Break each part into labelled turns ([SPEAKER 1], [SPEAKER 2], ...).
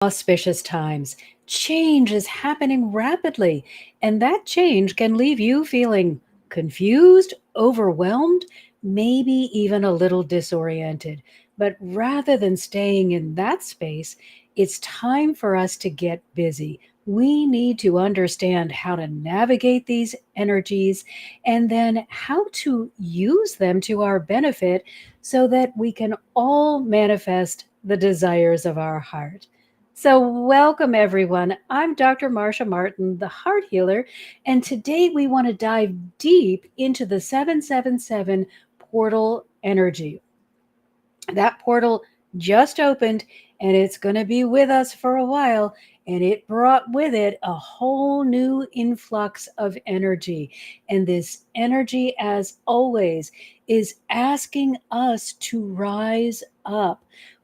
[SPEAKER 1] Auspicious times. Change is happening rapidly, and that change can leave you feeling confused, overwhelmed, maybe even a little disoriented. But rather than staying in that space, it's time for us to get busy. We need to understand how to navigate these energies and then how to use them to our benefit so that we can all manifest the desires of our heart. So, welcome everyone. I'm Dr. Marsha Martin, the heart healer, and today we want to dive deep into the 777 portal energy. That portal just opened and it's going to be with us for a while. And it brought with it a whole new influx of energy. And this energy, as always, is asking us to rise up.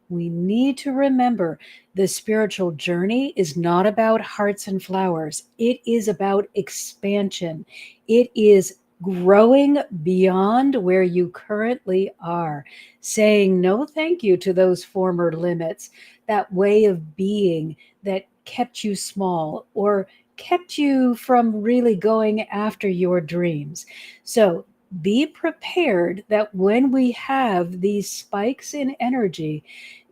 [SPEAKER 1] We need to remember the spiritual journey is not about hearts and flowers, it is about expansion. It is growing beyond where you currently are, saying no thank you to those former limits, that way of being that kept you small or kept you from really going after your dreams. So be prepared that when we have these spikes in energy,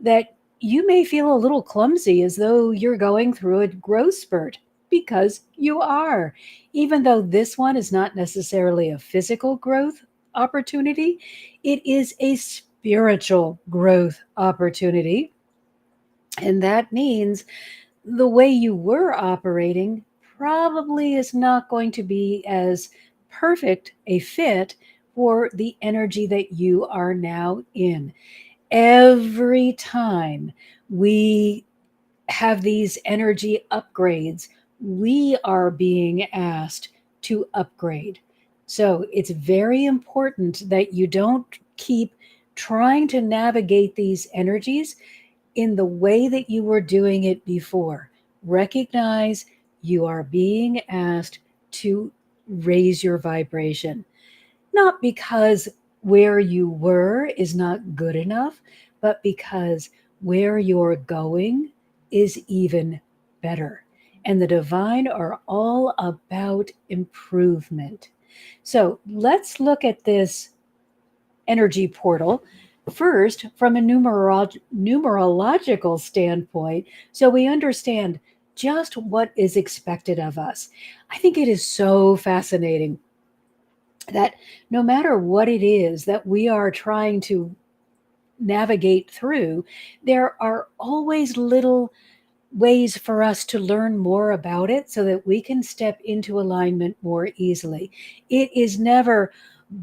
[SPEAKER 1] that you may feel a little clumsy as though you're going through a growth spurt because you are. Even though this one is not necessarily a physical growth opportunity, it is a spiritual growth opportunity. And that means the way you were operating probably is not going to be as perfect a fit for the energy that you are now in. Every time we have these energy upgrades, we are being asked to upgrade. So it's very important that you don't keep trying to navigate these energies in the way that you were doing it before. Recognize you are being asked to raise your vibration, not because where you were is not good enough, but because where you're going is even better. And the divine are all about improvement. So let's look at this energy portal first from a numerological standpoint so we understand just what is expected of us. I think it is so fascinating that no matter what it is that we are trying to navigate through, there are always little ways for us to learn more about it so that we can step into alignment more easily. It is never,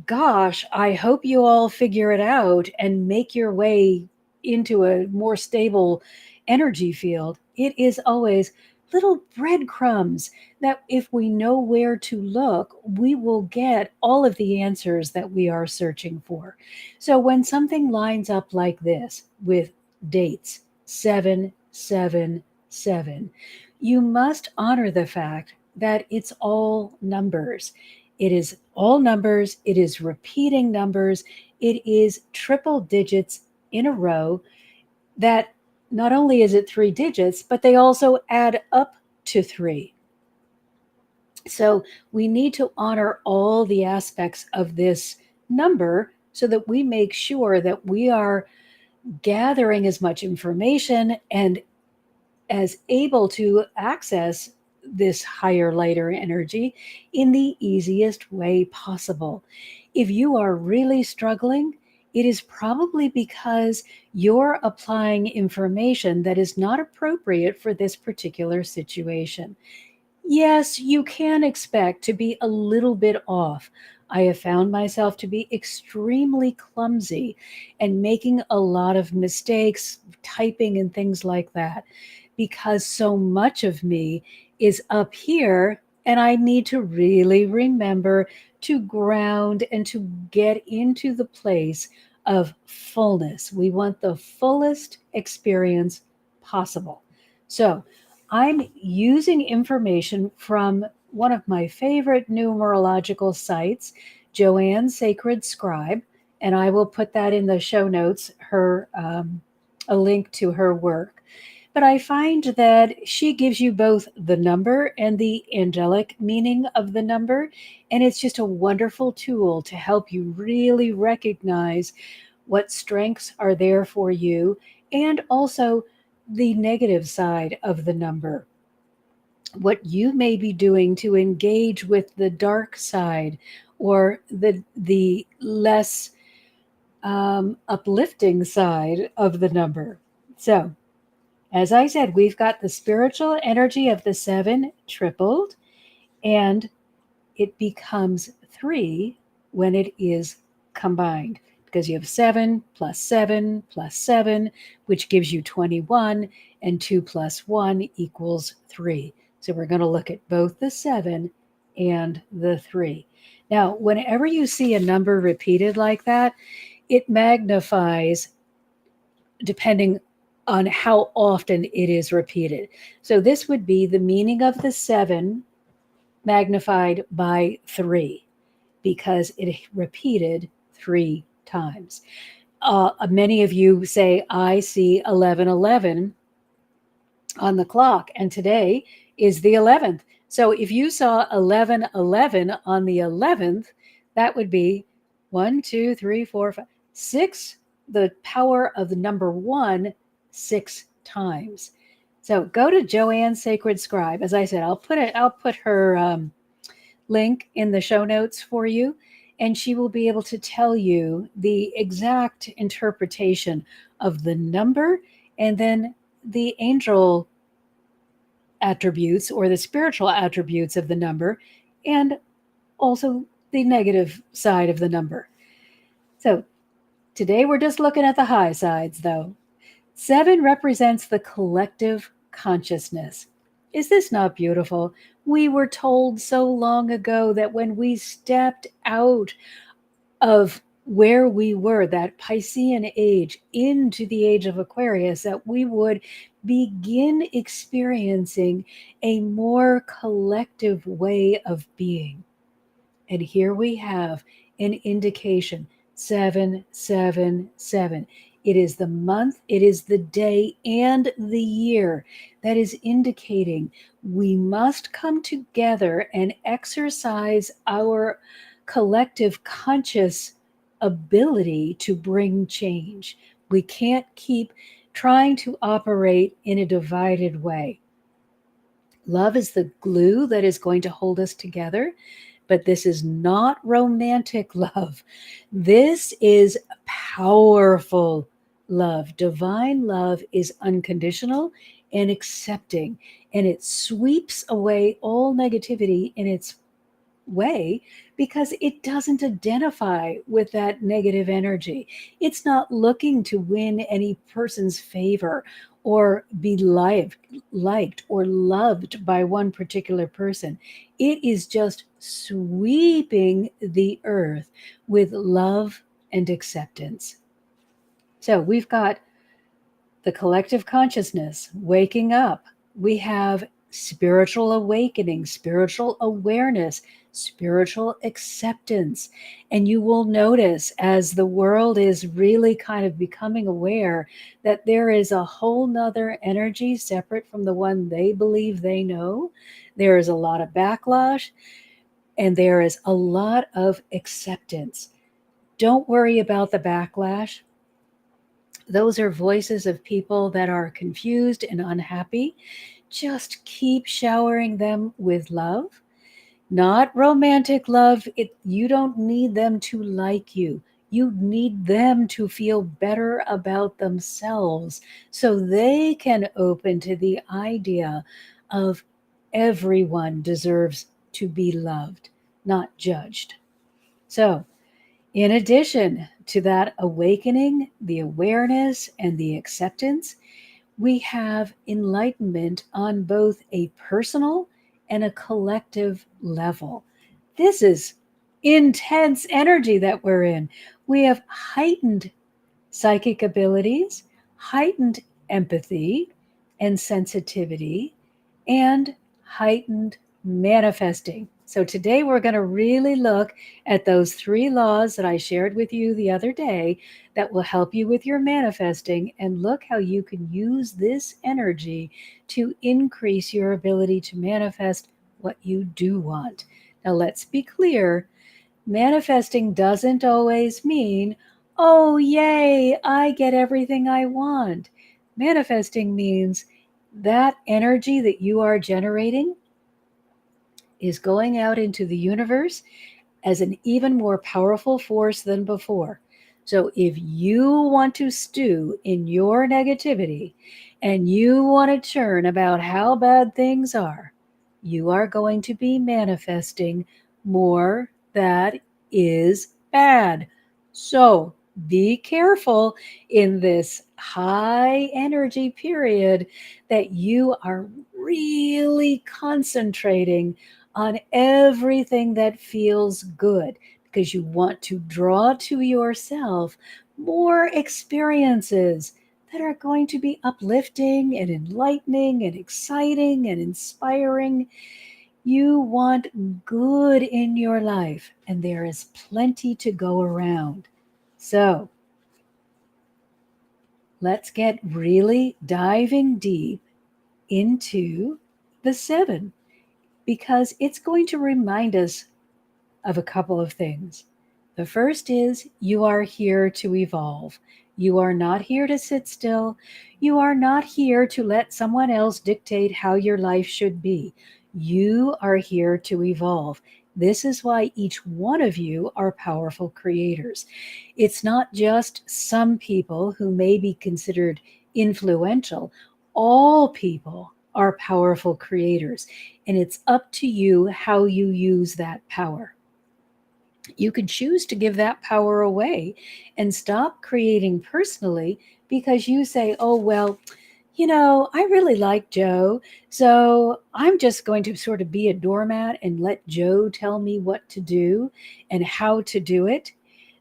[SPEAKER 1] gosh, I hope you all figure it out and make your way into a more stable energy field. It is always little breadcrumbs that if we know where to look, we will get all of the answers that we are searching for. So when something lines up like this with dates 777, you must honor the fact that it's all numbers. It is all numbers, it is repeating numbers, it is triple digits in a row that not only is it three digits, but they also add up to three. So we need to honor all the aspects of this number so that we make sure that we are gathering as much information and as able to access this higher, lighter energy in the easiest way possible. If you are really struggling, it is probably because you're applying information that is not appropriate for this particular situation. Yes, you can expect to be a little bit off. I have found myself to be extremely clumsy and making a lot of mistakes, typing and things like that, because so much of me is up here and I need to really remember to ground and to get into the place of fullness. We want the fullest experience possible. So, I'm using information from one of my favorite numerological sites, Joanne's Sacred Scribe, and I will put that in the show notes, a link to her work. But I find that she gives you both the number and the angelic meaning of the number. And it's just a wonderful tool to help you really recognize what strengths are there for you and also the negative side of the number, what you may be doing to engage with the dark side or the less uplifting side of the number. So, as I said, we've got the spiritual energy of the seven tripled, and it becomes three when it is combined because you have 7 plus 7, which gives you 21, and 2 plus 1 equals 3. So we're going to look at both the 7 and the 3. Now, whenever you see a number repeated like that, it magnifies depending on how often it is repeated. So this would be the meaning of the 7 magnified by 3 because it repeated 3 times. Many of you say, I see 11:11 on the clock, and today is the 11th. So if you saw 11:11 on the 11th, that would be 1, 2, 3, 4, 5, 6, the power of the number 1, 6 times. So go to Joanne's Sacred Scribe. As I said, I'll put her link in the show notes for you, and she will be able to tell you the exact interpretation of the number and then the angel attributes or the spiritual attributes of the number and also the negative side of the number. So today we're just looking at the high sides though. 7 represents the collective consciousness. Is this not beautiful? We were told so long ago that when we stepped out of where we were, that Piscean age, into the age of Aquarius, that we would begin experiencing a more collective way of being. And here we have an indication 777. It is the month, it is the day, and the year that is indicating we must come together and exercise our collective conscious ability to bring change. We can't keep trying to operate in a divided way. Love is the glue that is going to hold us together, but this is not romantic love. This is powerful love. Divine love is unconditional and accepting, and it sweeps away all negativity in its way because it doesn't identify with that negative energy. It's not looking to win any person's favor or be liked or loved by one particular person. It is just sweeping the earth with love and acceptance. So we've got the collective consciousness waking up. We have spiritual awakening, spiritual awareness, spiritual acceptance. And you will notice as the world is really kind of becoming aware that there is a whole nother energy separate from the one they believe they know. There is a lot of backlash and there is a lot of acceptance. Don't worry about the backlash. Those are voices of people that are confused and unhappy. Just keep showering them with love, not romantic love. You don't need them to like you. You need them to feel better about themselves so they can open to the idea of everyone deserves to be loved, not judged. So, in addition to that awakening, the awareness, and the acceptance, we have enlightenment on both a personal and a collective level. This is intense energy that we're in. We have heightened psychic abilities, heightened empathy and sensitivity, and heightened manifesting. So today we're going to really look at those three laws that I shared with you the other day that will help you with your manifesting, and look how you can use this energy to increase your ability to manifest what you do want. Now, let's be clear, manifesting doesn't always mean, oh, yay, I get everything I want. Manifesting means that energy that you are generating is going out into the universe as an even more powerful force than before. So if you want to stew in your negativity and you want to churn about how bad things are, you are going to be manifesting more that is bad. So be careful in this high energy period that you are really concentrating on everything that feels good, because you want to draw to yourself more experiences that are going to be uplifting and enlightening and exciting and inspiring. You want good in your life, and there is plenty to go around. So let's get really diving deep into the seven, because it's going to remind us of a couple of things. The first is you are here to evolve. You are not here to sit still. You are not here to let someone else dictate how your life should be. You are here to evolve. This is why each one of you are powerful creators. It's not just some people who may be considered influential. All people are powerful creators, and it's up to you how you use that power. You can choose to give that power away and stop creating personally because you say, oh, well, I really like Joe, so I'm just going to sort of be a doormat and let Joe tell me what to do and how to do it.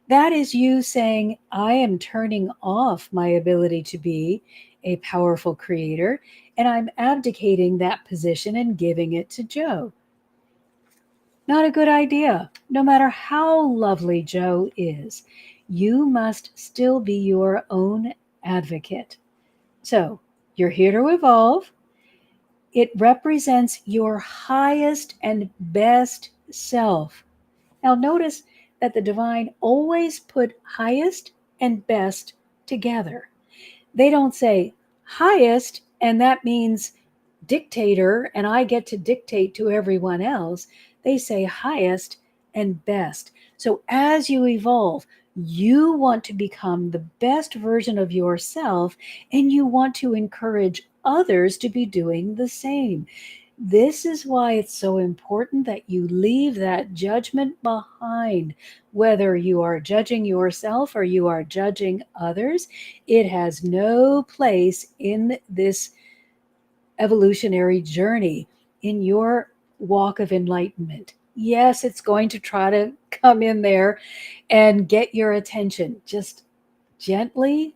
[SPEAKER 1] That is you saying, I am turning off my ability to be a powerful creator, and I'm abdicating that position and giving it to Joe. Not a good idea. No matter how lovely Joe is, you must still be your own advocate. So, you're here to evolve. It represents your highest and best self. Now, notice that the divine always put highest and best together. They don't say highest, and that means dictator, and I get to dictate to everyone else. They say highest and best. So as you evolve, you want to become the best version of yourself, and you want to encourage others to be doing the same. This is why it's so important that you leave that judgment behind. Whether you are judging yourself or you are judging others, it has no place in this evolutionary journey, in your walk of enlightenment. Yes, it's going to try to come in there and get your attention. Just gently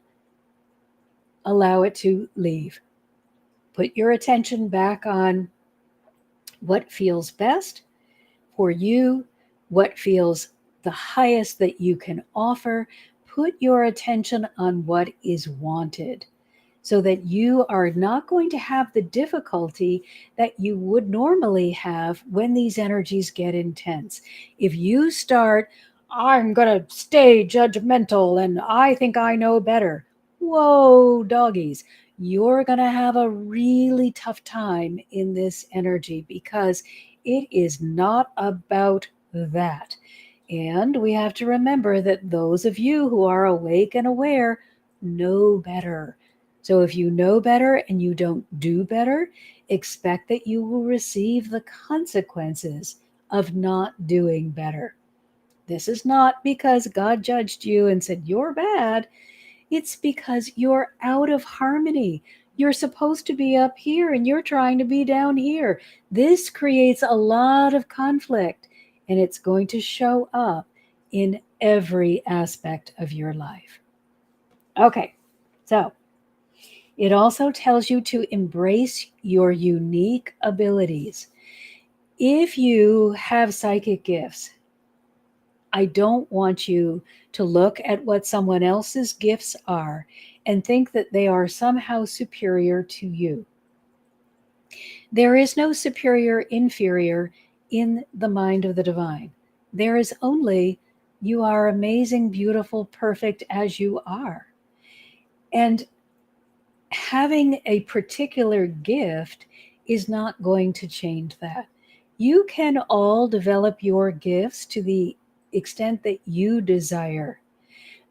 [SPEAKER 1] allow it to leave. Put your attention back on what feels best for you, what feels the highest that you can offer. Put your attention on what is wanted, so that you are not going to have the difficulty that you would normally have when these energies get intense. If you start, I'm going to stay judgmental and I think I know better, whoa, doggies, you're going to have a really tough time in this energy, because it is not about that. And we have to remember that those of you who are awake and aware know better. So if you know better and you don't do better, expect that you will receive the consequences of not doing better. This is not because God judged you and said, you're bad. It's because you're out of harmony. You're supposed to be up here and you're trying to be down here. This creates a lot of conflict, and it's going to show up in every aspect of your life. Okay, so it also tells you to embrace your unique abilities. If you have psychic gifts, I don't want you to look at what someone else's gifts are and think that they are somehow superior to you. There is no superior, inferior in the mind of the divine. There is only you are amazing, beautiful, perfect as you are. And having a particular gift is not going to change that. You can all develop your gifts to the extent that you desire.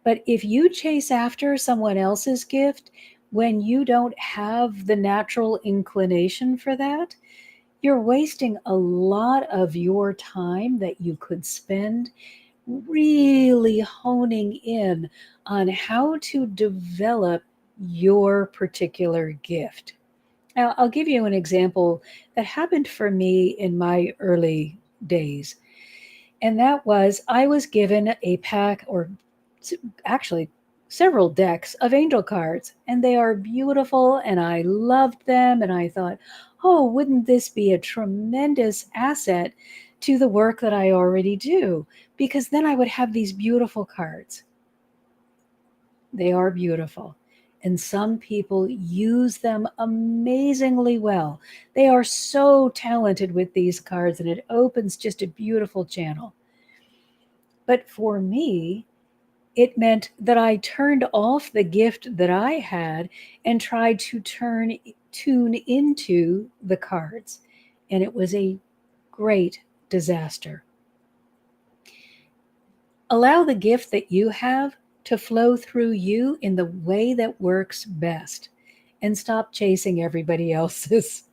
[SPEAKER 1] But if you chase after someone else's gift when you don't have the natural inclination for that, you're wasting a lot of your time that you could spend really honing in on how to develop your particular gift. Now, I'll give you an example that happened for me in my early days. And that was I was given a pack, or actually several decks of angel cards, and they are beautiful, and I loved them. And I thought, oh, wouldn't this be a tremendous asset to the work that I already do? Because then I would have these beautiful cards. They are beautiful. And some people use them amazingly well. They are so talented with these cards, and it opens just a beautiful channel. But for me, it meant that I turned off the gift that I had and tried to tune into the cards. And it was a great disaster. Allow the gift that you have to flow through you in the way that works best, and stop chasing everybody else's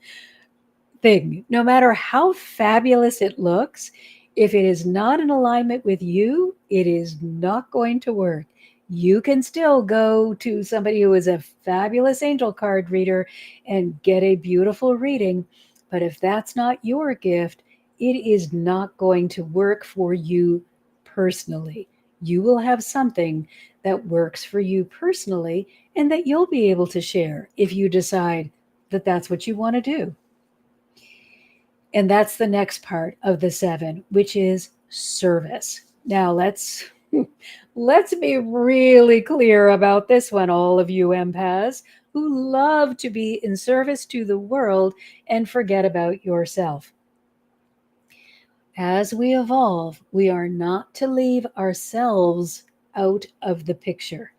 [SPEAKER 1] thing. No matter how fabulous it looks, if it is not in alignment with you, it is not going to work. You can still go to somebody who is a fabulous angel card reader and get a beautiful reading. But if that's not your gift, it is not going to work for you personally. You will have something that works for you personally and that you'll be able to share if you decide that that's what you want to do. And that's the next part of the seven, which is service. Now let's be really clear about this one, all of you empaths who love to be in service to the world and forget about yourself. As we evolve, we are not to leave ourselves out of the picture.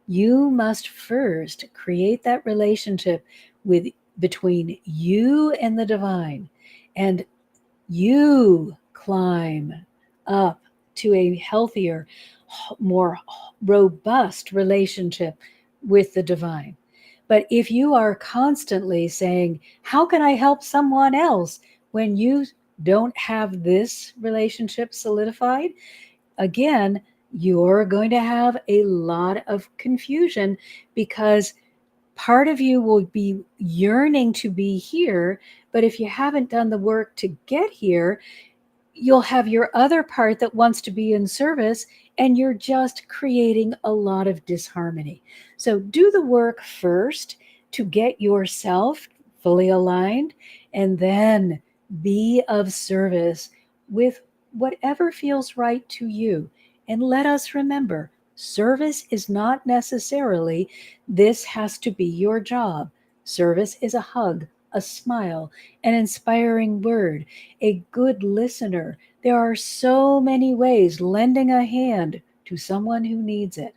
[SPEAKER 1] You must first create that relationship with between you and the divine, and you climb up to a healthier, more robust relationship with the divine. But if you are constantly saying, how can I help someone else, when you don't have this relationship solidified, again, you're going to have a lot of confusion, because part of you will be yearning to be here, but if you haven't done the work to get here, you'll have your other part that wants to be in service, and you're just creating a lot of disharmony. So do the work first to get yourself fully aligned, and then be of service with whatever feels right to you. And let us remember, service is not necessarily this has to be your job. Service is a hug, a smile, an inspiring word, a good listener. There are so many ways, lending a hand to someone who needs it.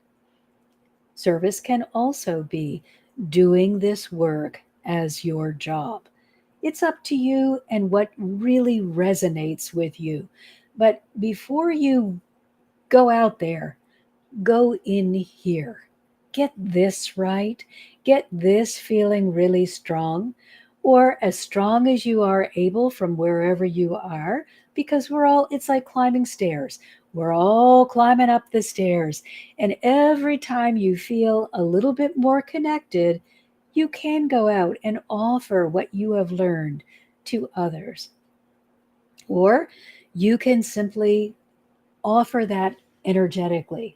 [SPEAKER 1] Service can also be doing this work as your job. It's up to you and what really resonates with you. But before you go out there, go in here. Get this right. Get this feeling really strong, or as strong as you are able from wherever you are, because it's like climbing stairs. We're all climbing up the stairs. And every time you feel a little bit more connected, you can go out and offer what you have learned to others. Or you can simply offer that energetically,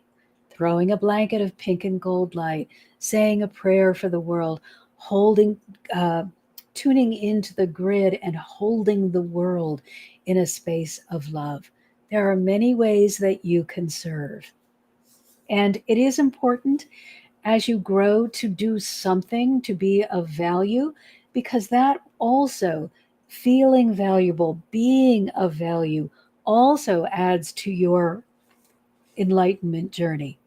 [SPEAKER 1] throwing a blanket of pink and gold light, saying a prayer for the world, holding tuning into the grid and holding the world in a space of love. There are many ways that you can serve. And it is important as you grow to do something to be of value, because that also, feeling valuable, being of value, also adds to your enlightenment journey.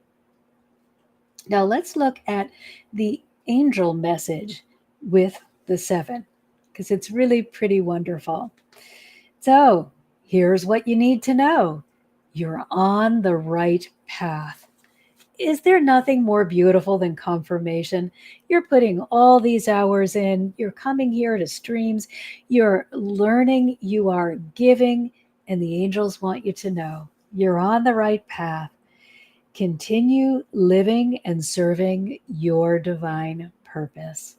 [SPEAKER 1] Now let's look at the angel message with the seven, because it's really pretty wonderful. So here's what you need to know: you're on the right path. Is there nothing more beautiful than confirmation? You're putting all these hours in, you're coming here to streams, you're learning, you are giving, and the angels want you to know you're on the right path. Continue living and serving your divine purpose.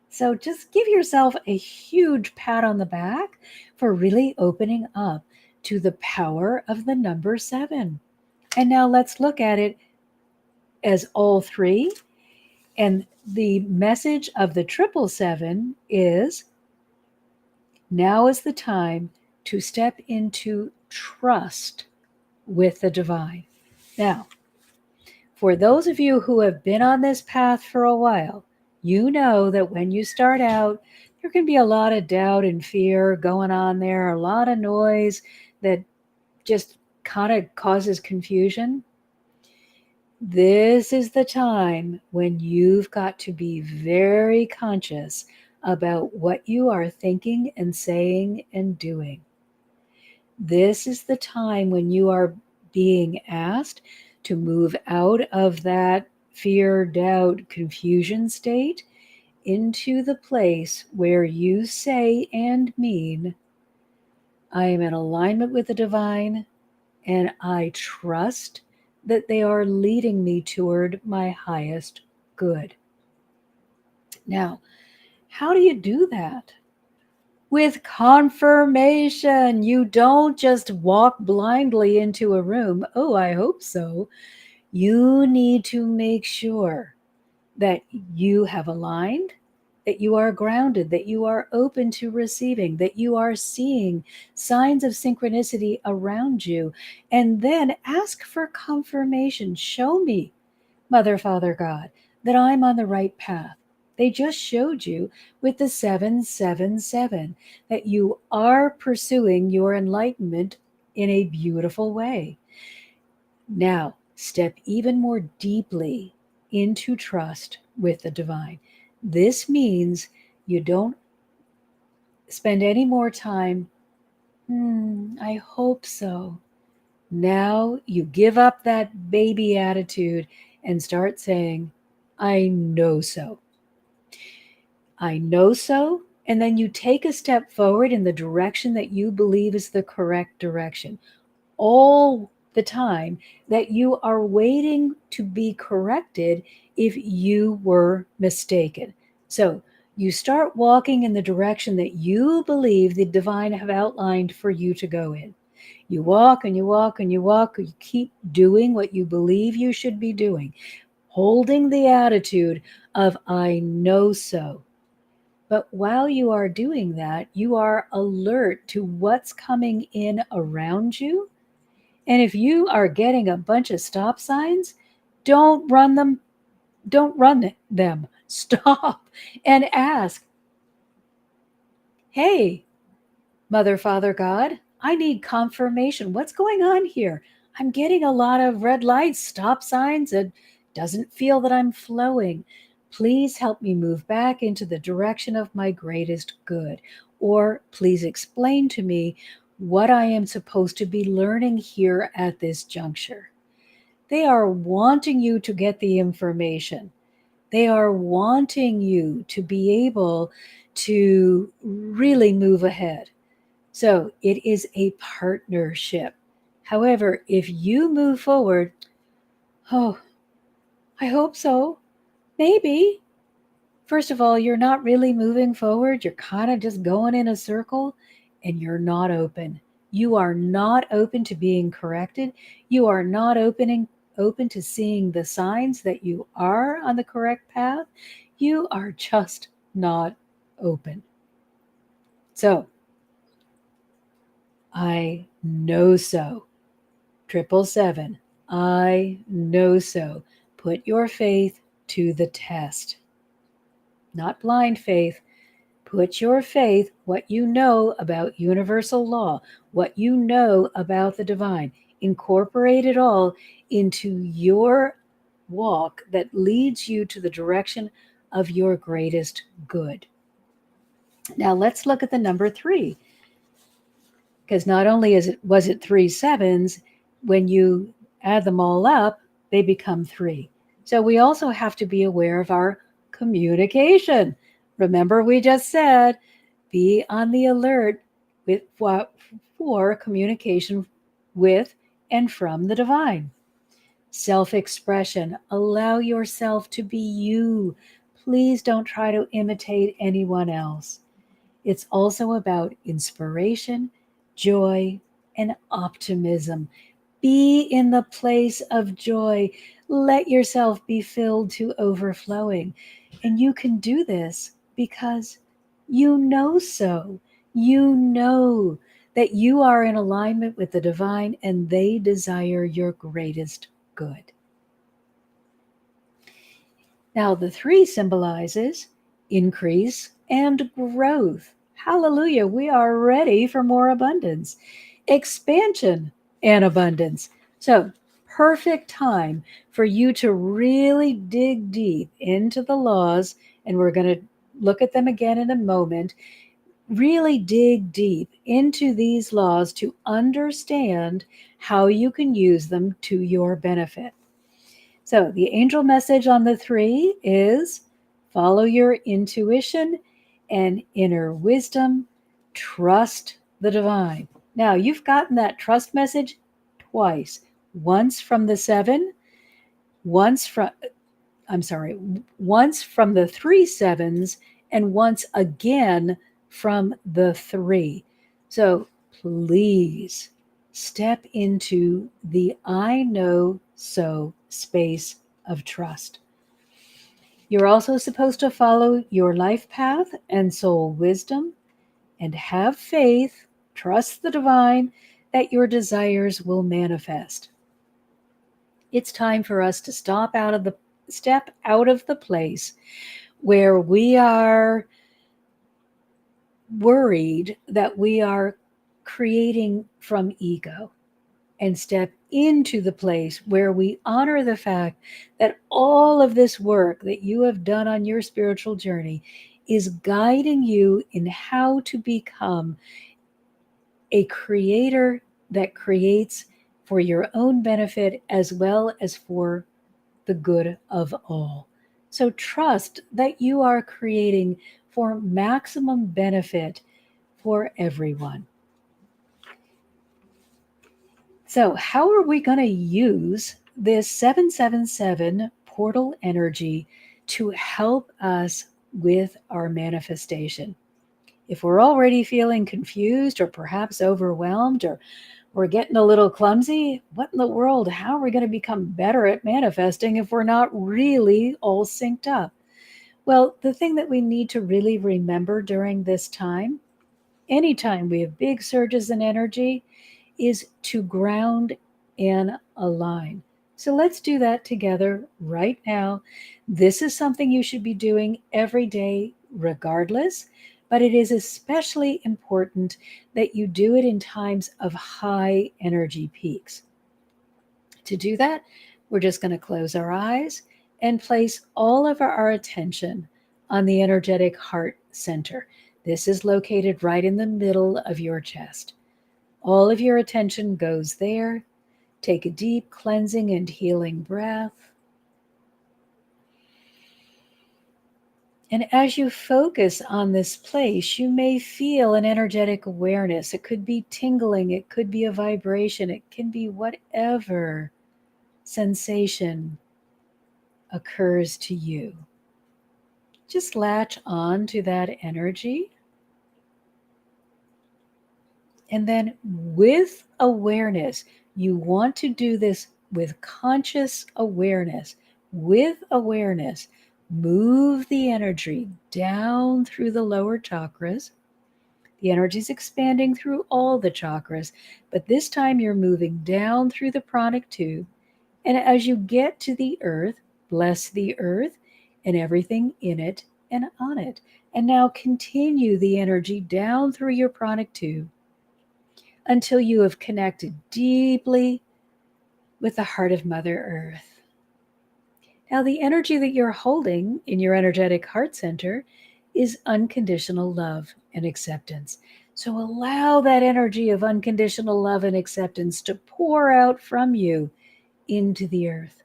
[SPEAKER 1] So just give yourself a huge pat on the back for really opening up to the power of the number seven. And now let's look at it as all three. And the message of the 777 is: now is the time to step into trust with the divine. Now, for those of you who have been on this path for a while, you know that when you start out, there can be a lot of doubt and fear going on there, a lot of noise that just kind of causes confusion. This is the time when you've got to be very conscious about what you are thinking and saying and doing. This is the time when you are being asked to move out of that fear, doubt, confusion state into the place where you say and mean, I am in alignment with the divine, and I trust that they are leading me toward my highest good. Now, how do you do that? With confirmation. You don't just walk blindly into a room. Oh, I hope so. You need to make sure that you have aligned, that you are grounded, that you are open to receiving, that you are seeing signs of synchronicity around you, and then ask for confirmation. Show me, Mother, Father, God, that I'm on the right path. They just showed you with the 777 that you are pursuing your enlightenment in a beautiful way. Now, step even more deeply into trust with the divine. This means you don't spend any more time, I hope so. Now you give up that baby attitude and start saying, I know so. I know so. And then you take a step forward in the direction that you believe is the correct direction. All the time that you are waiting to be corrected if you were mistaken. So you start walking in the direction that you believe the divine have outlined for you to go in. You walk and you walk and you walk, you keep doing what you believe you should be doing, holding the attitude of, I know so. But while you are doing that, you are alert to what's coming in around you. And if you are getting a bunch of stop signs, don't run them, don't run them. Stop and ask, hey, Mother, Father, God, I need confirmation. What's going on here? I'm getting a lot of red lights, stop signs. It doesn't feel that I'm flowing. Please help me move back into the direction of my greatest good. Or please explain to me what I am supposed to be learning here at this juncture. They are wanting you to get the information. They are wanting you to be able to really move ahead. So it is a partnership. However, if you move forward, oh, I hope so. Maybe. First of all, you're not really moving forward. You're kind of just going in a circle, and you're not open. You are not open to being corrected. You are not open to seeing the signs that you are on the correct path. You are just not open. So, I know so. 777. I know so. Put your faith to the test. Not blind faith. Put your faith, what you know about universal law, what you know about the divine, incorporate it all into your walk that leads you to the direction of your greatest good. Now let's look at the number 3, because not only was it 3 sevens, when you add them all up, they become 3. So we also have to be aware of our communication. Remember, we just said be on the alert with for communication with and from the divine. Self expression. Allow yourself to be you. Please don't try to imitate anyone else. It's also about inspiration, joy, and optimism. Be in the place of joy. Let yourself be filled to overflowing. And you can do this because you know so. You know that you are in alignment with the divine and they desire your greatest good. Now, the 3 symbolizes increase and growth. Hallelujah. We are ready for more abundance, expansion, and abundance. So, perfect time for you to really dig deep into the laws. And we're going to look at them again in a moment. Really dig deep into these laws to understand how you can use them to your benefit. So the angel message on the 3 is follow your intuition and inner wisdom, trust the divine. Now you've gotten that trust message twice. Once from the 7, once from I'm sorry, once from the 3 sevens and once again from the 3. So please step into the I know so space of trust. You're also supposed to follow your life path and soul wisdom and have faith, trust the divine that your desires will manifest. It's time for us to step out of the place where we are worried that we are creating from ego and step into the place where we honor the fact that all of this work that you have done on your spiritual journey is guiding you in how to become a creator that creates for your own benefit as well as for the good of all. So trust that you are creating for maximum benefit for everyone. So, how are we going to use this 777 portal energy to help us with our manifestation? If we're already feeling confused or perhaps overwhelmed or we're getting a little clumsy, what in the world? How are we going to become better at manifesting if we're not really all synced up? Well, the thing that we need to really remember during this time, anytime we have big surges in energy, is to ground and align. So let's do that together right now. This is something you should be doing every day, regardless, but it is especially important that you do it in times of high energy peaks. To do that, we're just going to close our eyes and place all of our attention on the energetic heart center. This is located right in the middle of your chest. All of your attention goes there. Take a deep cleansing and healing breath. And as you focus on this place, you may feel an energetic awareness. It could be tingling, it could be a vibration, it can be whatever sensation occurs to you. Just latch on to that energy. And then with awareness, you want to do this with conscious awareness. With awareness, move the energy down through the lower chakras, The energy is expanding through all the chakras, but this time you're moving down through the pranic tube. And as you get to the earth, bless the earth and everything in it and on it. And now continue the energy down through your pranic tube until you have connected deeply with the heart of Mother Earth. Now, the energy that you're holding in your energetic heart center is unconditional love and acceptance. So allow that energy of unconditional love and acceptance to pour out from you into the earth,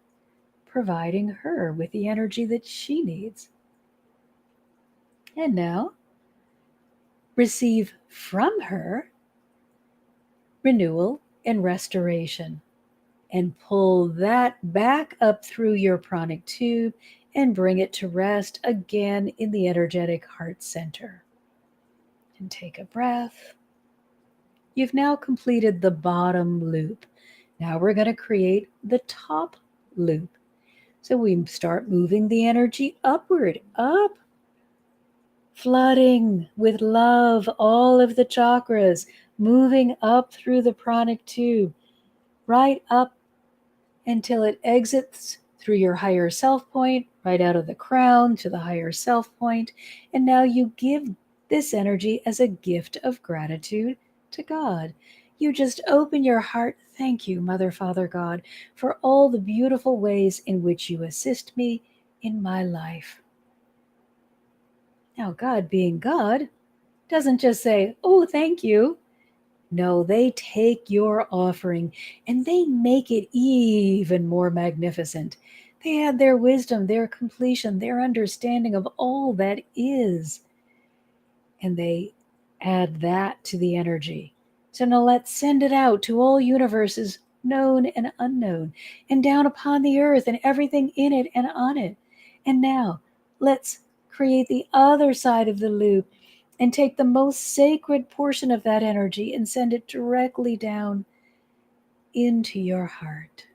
[SPEAKER 1] providing her with the energy that she needs. And now, receive from her renewal and restoration, and pull that back up through your pranic tube and bring it to rest again in the energetic heart center. And take a breath. You've now completed the bottom loop. Now we're going to create the top loop. So we start moving the energy upward, up, flooding with love all of the chakras, moving up through the pranic tube, right up until it exits through your higher self point, right out of the crown to the higher self point. And now you give this energy as a gift of gratitude to God. You just open your heart. Thank you, Mother, Father, God, for all the beautiful ways in which you assist me in my life. Now, God, being God, doesn't just say, oh, thank you. No, they take your offering and they make it even more magnificent. They add their wisdom, their completion, their understanding of all that is, and they add that to the energy. So now let's send it out to all universes, known and unknown, and down upon the earth and everything in it and on it. And now let's create the other side of the loop and take the most sacred portion of that energy and send it directly down into your heart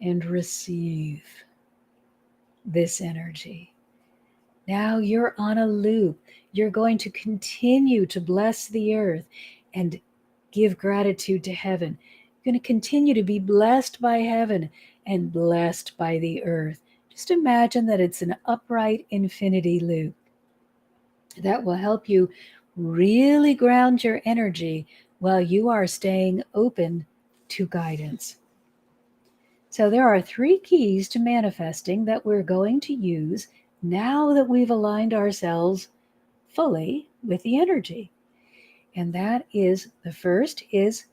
[SPEAKER 1] and receive this energy. Now you're on a loop. You're going to continue to bless the earth and give gratitude to heaven. You're going to continue to be blessed by heaven and blessed by the earth. Just imagine that it's an upright infinity loop. That will help you really ground your energy while you are staying open to guidance. So, there are 3 keys to manifesting that we're going to use now that we've aligned ourselves fully with the energy. And that is the first is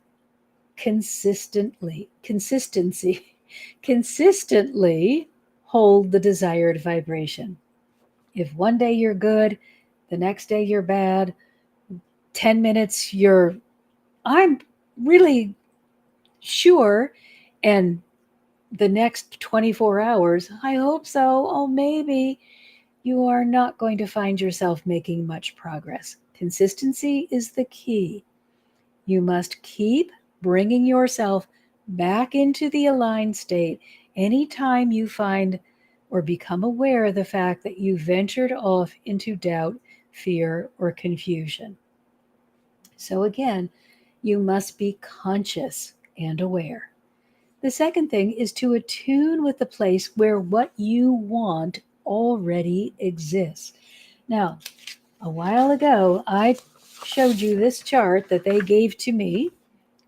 [SPEAKER 1] consistency. Consistently hold the desired vibration. If one day you're good, the next day you're bad, 10 minutes I'm really sure, and the next 24 hours, I hope so, oh, maybe, you are not going to find yourself making much progress. Consistency is the key. You must keep bringing yourself back into the aligned state anytime you find or become aware of the fact that you ventured off into doubt, fear, or confusion. So again, you must be conscious and aware. The second thing is to attune with the place where what you want already exists. Now, a while ago, I showed you this chart that they gave to me,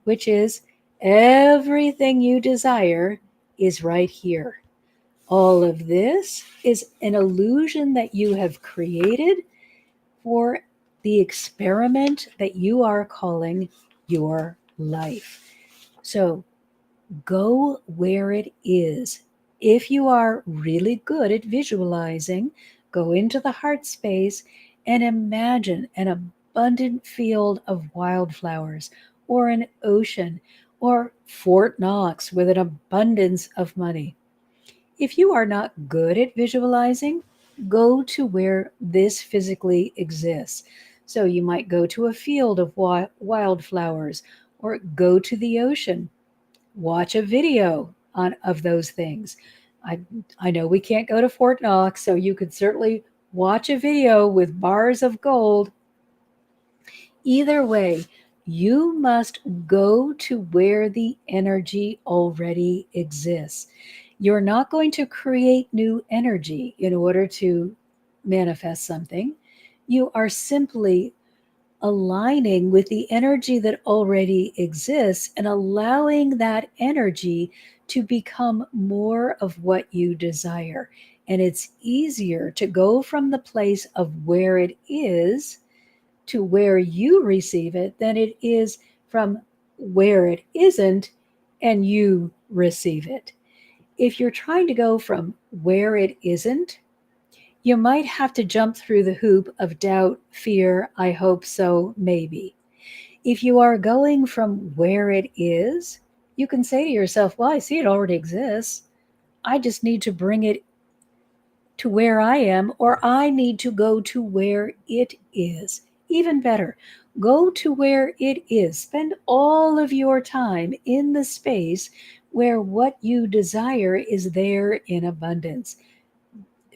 [SPEAKER 1] which is everything you desire is right here. All of this is an illusion that you have created for the experiment that you are calling your life. So go where it is. If you are really good at visualizing, go into the heart space and imagine an abundant field of wildflowers, or an ocean, or Fort Knox with an abundance of money. If you are not good at visualizing, go to where this physically exists. So you might go to a field of wildflowers, or go to the ocean, watch a video of those things. I, I know we can't go to Fort Knox, so you could certainly watch a video with bars of gold Either way, you must go to where the energy already exists. You're not going to create new energy in order to manifest something. You are simply aligning with the energy that already exists and allowing that energy to become more of what you desire. And it's easier to go from the place of where it is to where you receive it than it is from where it isn't and you receive it. If you're trying to go from where it isn't, you might have to jump through the hoop of doubt, fear, I hope so, maybe. If you are going from where it is, you can say to yourself, well, I see it already exists. I just need to bring it to where I am, or I need to go to where it is. Even better, go to where it is. Spend all of your time in the space where what you desire is there in abundance.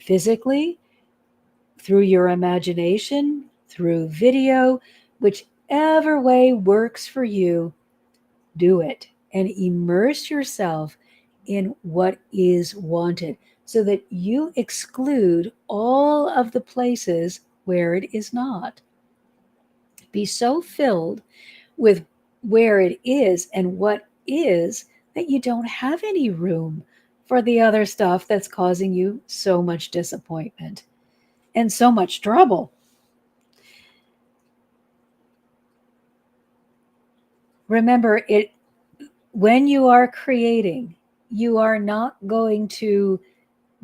[SPEAKER 1] Physically, through your imagination, through video, whichever way works for you, do it and immerse yourself in what is wanted so that you exclude all of the places where it is not. Be so filled with where it is and what is that you don't have any room for the other stuff that's causing you so much disappointment and so much trouble. Remember, it when you are creating, you are not going to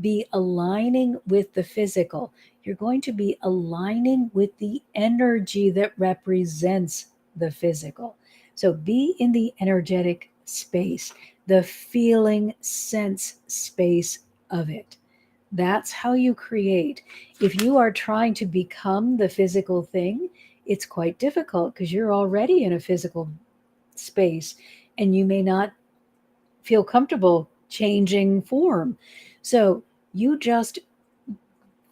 [SPEAKER 1] be aligning with the physical. You're going to be aligning with the energy that represents the physical. So be in the energetic space, the feeling sense space of it. That's how you create. If you are trying to become the physical thing, it's quite difficult because you're already in a physical space and you may not feel comfortable changing form. So you just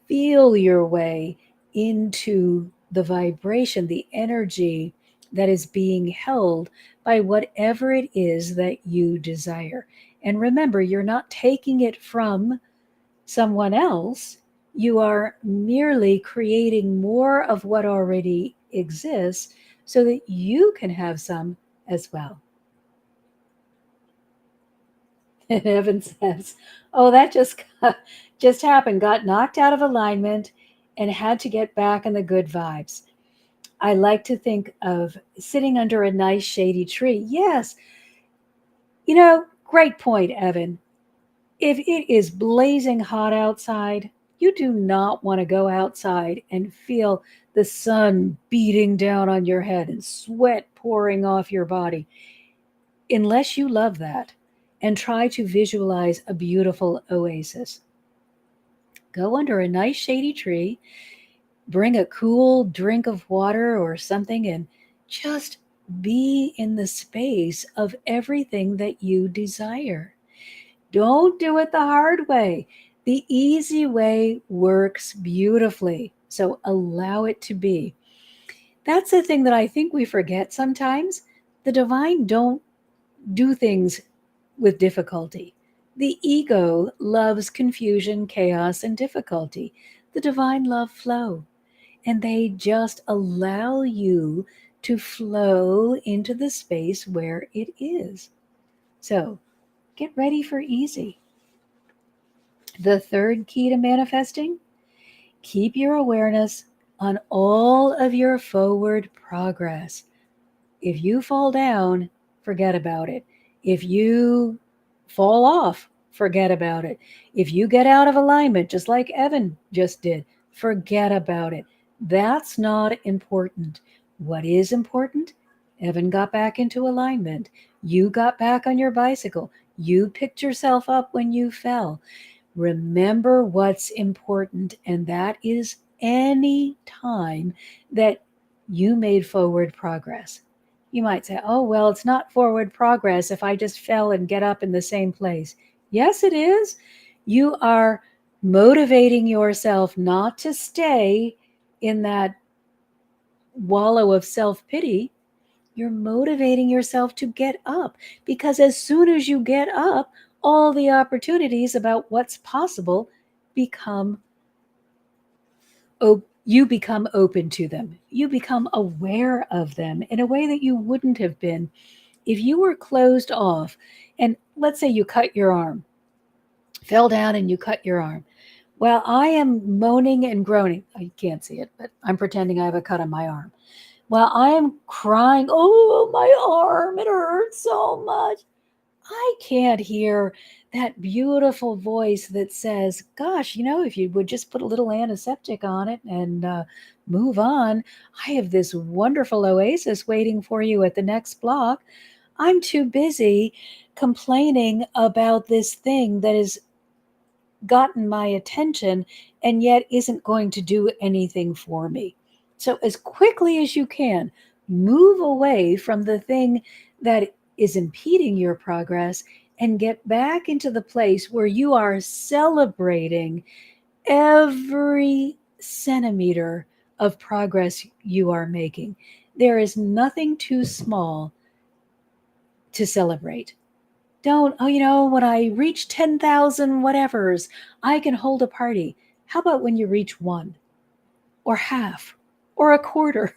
[SPEAKER 1] feel your way into the vibration, the energy that is being held by whatever it is that you desire. And remember, you're not taking it from someone else. You are merely creating more of what already exists so that you can have some as well. And Evan says, "Oh, that just happened. Got knocked out of alignment and had to get back in the good vibes. I like to think of sitting under a nice shady tree." Yes, great point, Evan. If it is blazing hot outside, you do not want to go outside and feel the sun beating down on your head and sweat pouring off your body unless you love that, and try to visualize a beautiful oasis. Go under a nice shady tree, bring a cool drink of water or something, and just be in the space of everything that you desire. Don't do it the hard way. The easy way works beautifully. So allow it to be. That's the thing that I think we forget sometimes. The divine don't do things with difficulty. The ego loves confusion, chaos, and difficulty. The divine love flow, and they just allow you to flow into the space where it is. So get ready for easy. The third key to manifesting: keep your awareness on all of your forward progress. If you fall down, forget about it. If you fall off, forget about it. If you get out of alignment, just like Evan just did, forget about it. That's not important. What is important? Evan got back into alignment. You got back on your bicycle. You picked yourself up when you fell. Remember what's important, and that is any time that you made forward progress. You might say, oh, well, it's not forward progress if I just fell and get up in the same place. Yes, it is. You are motivating yourself not to stay in that wallow of self pity, you're motivating yourself to get up, because as soon as you get up, all the opportunities about what's possible become you become open to them. You become aware of them in a way that you wouldn't have been if you were closed off. And let's say you cut your arm, fell down and you cut your arm. Well, I am moaning and groaning. You can't see it, but I'm pretending I have a cut on my arm. Well, I am crying, oh, my arm, it hurts so much. I can't hear that beautiful voice that says, gosh, if you would just put a little antiseptic on it and move on, I have this wonderful oasis waiting for you at the next block. I'm too busy complaining about this thing that has gotten my attention and yet isn't going to do anything for me. So, as quickly as you can, move away from the thing that is impeding your progress and get back into the place where you are celebrating every centimeter of progress you are making. There is nothing too small to celebrate. Don't, when I reach 10,000 whatevers, I can hold a party. How about when you reach one or half or a quarter?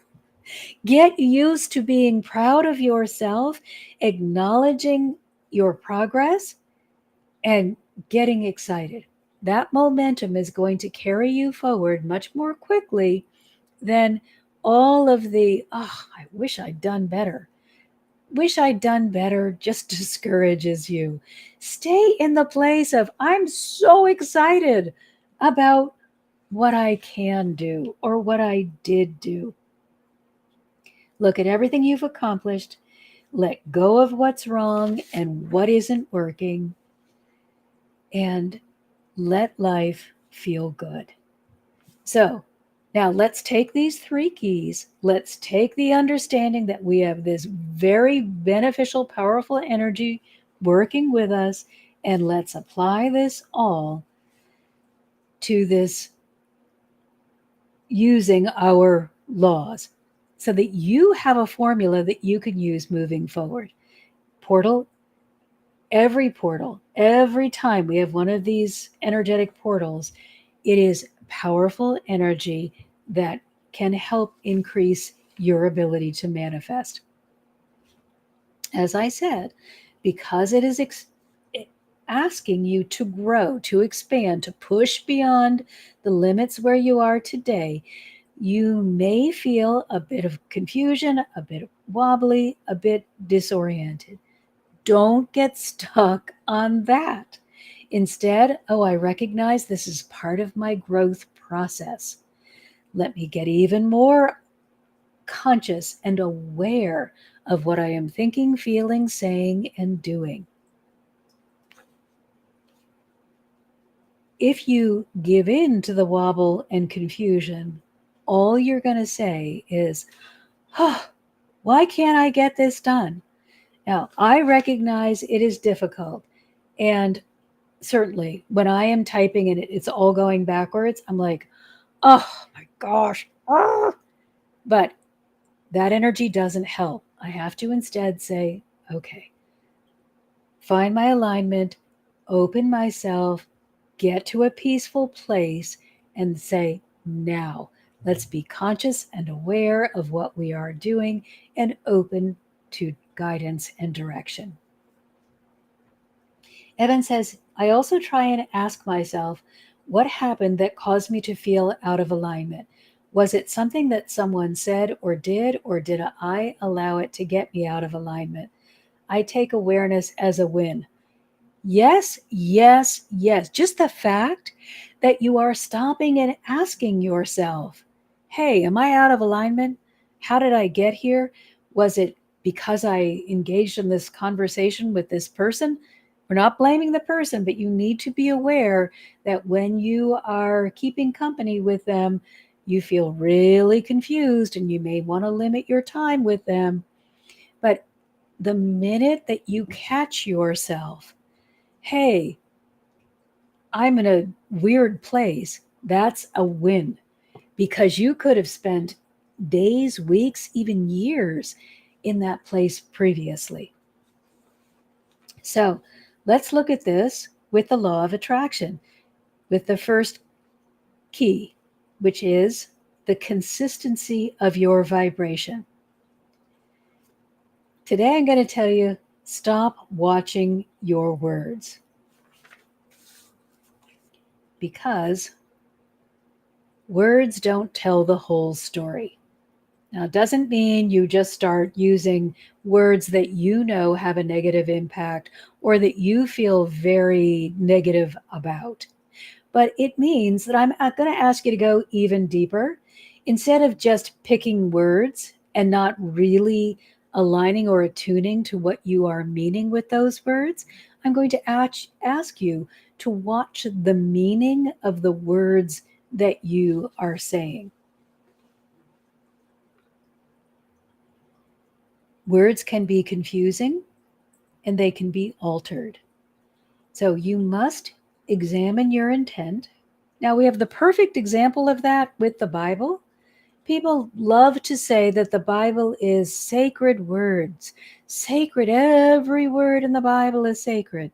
[SPEAKER 1] Get used to being proud of yourself, acknowledging your progress, and getting excited. That momentum is going to carry you forward much more quickly than all of the, oh, I wish I'd done better. Wish I'd done better just discourages you. Stay in the place of, I'm so excited about what I can do or what I did do. Look at everything you've accomplished, let go of what's wrong and what isn't working, and let life feel good. So, now let's take these three keys. Let's take the understanding that we have this very beneficial, powerful energy working with us, and let's apply this all to this using our laws so that you have a formula that you can use moving forward. Portal, every time we have one of these energetic portals, it is powerful energy that can help increase your ability to manifest. As I said, because it is asking you to grow, to expand, to push beyond the limits where you are today, you may feel a bit of confusion, a bit wobbly, a bit disoriented. Don't get stuck on that. Instead, I recognize this is part of my growth process. Let me get even more conscious and aware of what I am thinking, feeling, saying, and doing. If you give in to the wobble and confusion, all you're going to say is, oh, why can't I get this done? Now, I recognize it is difficult. And certainly when I am typing and it's all going backwards, I'm like, oh my gosh. Ah. But that energy doesn't help. I have to instead say, okay, find my alignment, open myself, get to a peaceful place, and say, now, let's be conscious and aware of what we are doing and open to guidance and direction. Evan says, I also try and ask myself, what happened that caused me to feel out of alignment? Was it something that someone said or did I allow it to get me out of alignment? I take awareness as a win. Yes, yes, yes. Just the fact that you are stopping and asking yourself, hey, am I out of alignment? How did I get here? Was it because I engaged in this conversation with this person? We're not blaming the person, but you need to be aware that when you are keeping company with them, you feel really confused and you may want to limit your time with them. But the minute that you catch yourself, hey, I'm in a weird place, that's a win, because you could have spent days, weeks, even years in that place previously. So let's look at this with the law of attraction, with the first key, which is the consistency of your vibration. Today, I'm going to tell you, stop watching your words, because words don't tell the whole story. Now, it doesn't mean you just start using words that you know have a negative impact or that you feel very negative about. But it means that I'm going to ask you to go even deeper. Instead of just picking words and not really aligning or attuning to what you are meaning with those words, I'm going to ask you to watch the meaning of the words that you are saying. Words can be confusing and they can be altered. So you must examine your intent. Now, we have the perfect example of that with the Bible. People love to say that the Bible is sacred words. Sacred, every word in the Bible is sacred.